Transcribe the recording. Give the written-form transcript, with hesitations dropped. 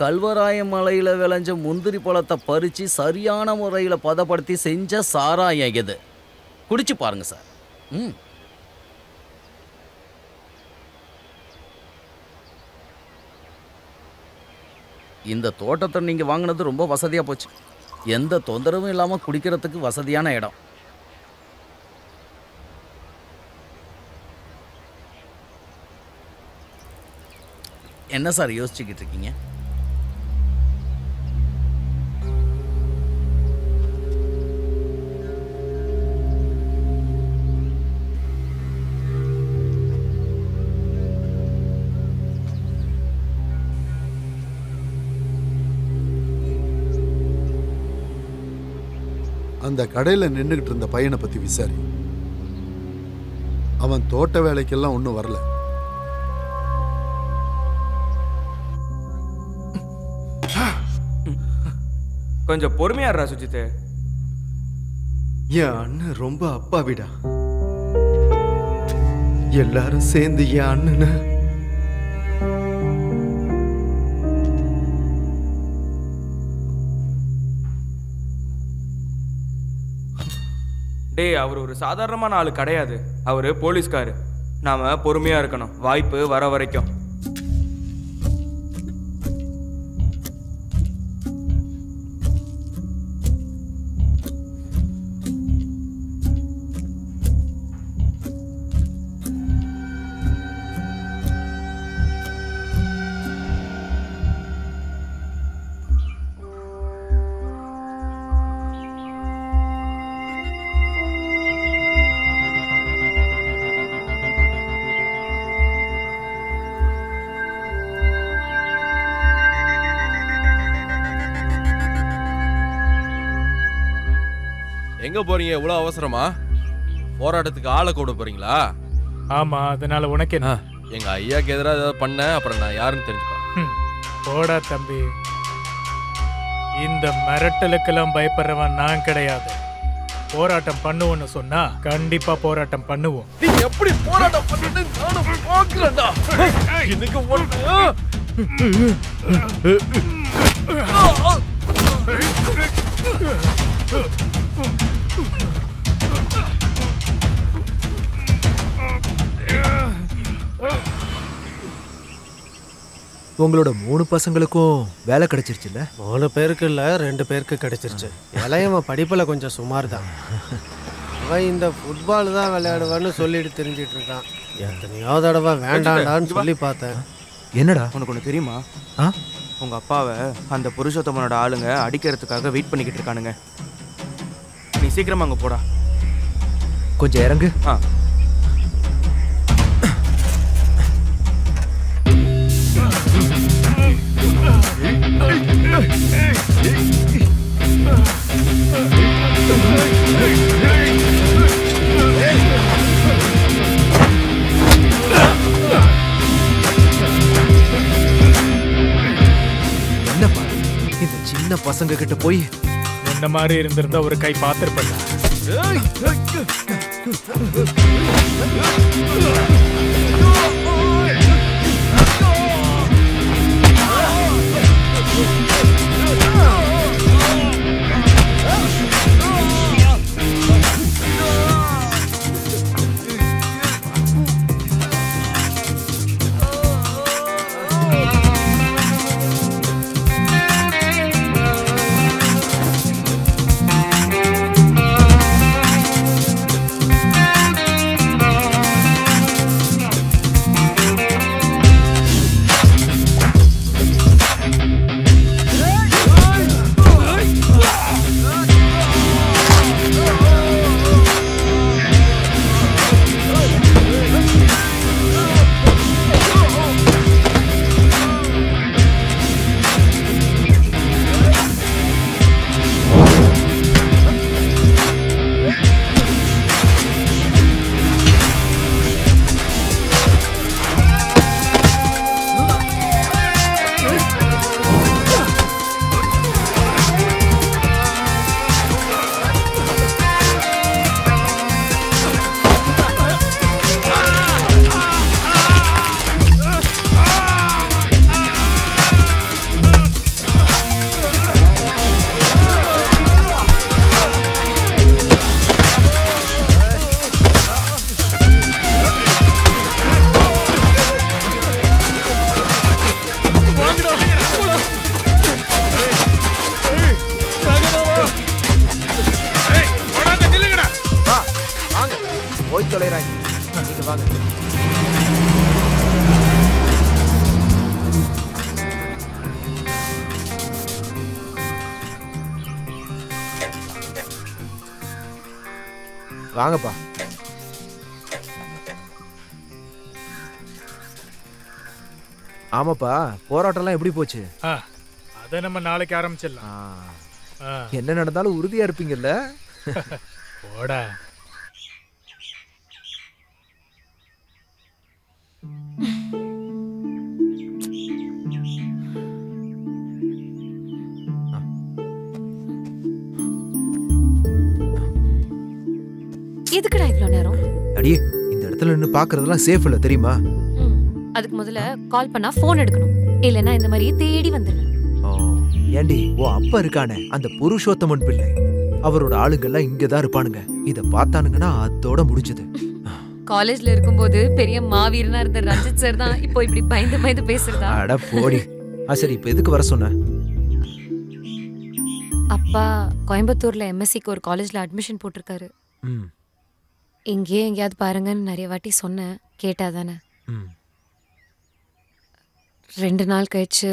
கல்வராய மலையில விளைஞ்ச முந்திரி பழத்தை பறிச்சு சரியான முறையில் பதப்படுத்தி செஞ்ச சாராயம் இது. குடிச்சு பாருங்க சார். இந்த தோட்டத்தை நீங்க வாங்கினது ரொம்ப வசதியா போச்சு. எந்த தொந்தரவும் இல்லாம குடிக்கிறதுக்கு வசதியான இடம். என்ன சார் யோசிச்சுக்கிட்டு இருக்கீங்க? அந்த கடையில நின்றுகிட்டு இருந்த பையனை பத்தி விசாரி. அவன் தோட்ட வேலைக்கெல்லாம் ஒன்றும் வரல. கொஞ்சம் பொறுமையாடுறா சுஜித். என் அண்ணன் ரொம்ப அப்பாவிடா. எல்லாரும் சேர்ந்து என் அண்ணனை டேய், அவர் ஒரு சாதாரணமான ஆளு கிடையாது. அவரு போலீஸ்காரு. நாம பொறுமையா இருக்கணும், வாய்ப்பு வர வரைக்கும். எங்க போறீங்க? இவ்வளவு அவசரமா? போராட்டத்துக்கு ஆளை கூட போறீங்களா? ஆமா, அதனால உனக்கு என்ன? எங்க ஐயாக்கு எதிராக ஏதாவது பண்ண அப்புறம் நான் யாருன்னு தெரிஞ்சுப்பேன். போடா தம்பி, இந்த மிரட்டலுக்கெல்லாம் பயப்படுறவன் நான் கிடையாது. போராட்டம் பண்ணுவோன்னு சொன்னா கண்டிப்பா போராட்டம் பண்ணுவோம். நீ எப்படி போராட்டம் பண்ணிட்டு நானும் பார்க்கிறேன்டா. எனக்கு உங்களோட 3 பசங்களுக்கும் வேலை கிடைச்சிருச்சுல்ல? 3 பேருக்கு இல்லை, 2 பேருக்கு கிடைச்சிருச்சு. இளையவன் படிப்பில் கொஞ்சம் சுமார் தான். அவன் இந்த ஃபுட்பால் தான் விளையாடுவான்னு சொல்லிட்டு தெரிஞ்சிட்டு இருக்கான். எத்தனையோ தடவை வேண்டாண்டான்னு சொல்லி பார்த்தேன். என்னடா உனக்கு ஒன்று தெரியுமா? உங்க அப்பாவை அந்த புருஷோத்தமனோட ஆளுங்க அடிக்கிறதுக்காக வெயிட் பண்ணிக்கிட்டு இருக்கானுங்க. நீ சீக்கிரமா அங்கே போடா. கொஞ்சம் இறங்கு. என்னப்பா இந்த சின்ன பசங்க கிட்ட போய் என்ன மாதிரி இருந்திருந்தா ஒரு கை பார்த்திருப்பேன். போய் தொலைறாங்க. நீங்க வாங்க. வாங்கப்பா. ஆமாப்பா, போராட்டம்லாம் எப்படி போச்சு? அதை நம்ம நாளைக்கு ஆரம்பிச்சிடலாம். என்ன நடந்தாலும் உறுதியா இருப்பீங்கல்ல? போடா. எதுக்குடா இவ்வளோ நேரம்? அடியே, இந்த இடத்துல நின்று பாக்குறதெல்லாம் சேஃப் இல்ல தெரியுமா? அதுக்கு முதல்ல கால் பண்ணா போன் எடுக்கணும், இல்லைன்னா இந்த மாதிரி தேடி வந்துடுவேன். ஏண்டி, ஓ அப்பா இருக்கானே அந்த புருஷோத்தமன் பிள்ளை, அவரோட ஆளுங்கெல்லாம் இங்கதான் இருப்பானுங்க. இத பார்த்தானுங்கன்னா அதோட முடிச்சது. காலேஜ்ல இருக்கும்போது பெரிய மாவீரனா இருந்த ரஞ்சித் சார் தான் இப்போ இப்படி பயந்து பயந்து பேசுறதா? அட போடி. சரி, இப்ப எதுக்கு வர சொன்ன? அப்பா கோயம்புத்தூர்ல எம்எஸ்சிக்கு ஒரு காலேஜ்ல அட்மிஷன் போட்டிருக்காரு. இங்கேயே எங்கேயாவது பாருங்கன்னு நிறைய வாட்டி சொன்னேன், கேட்டாதானே. 2 நாள் கழிச்சு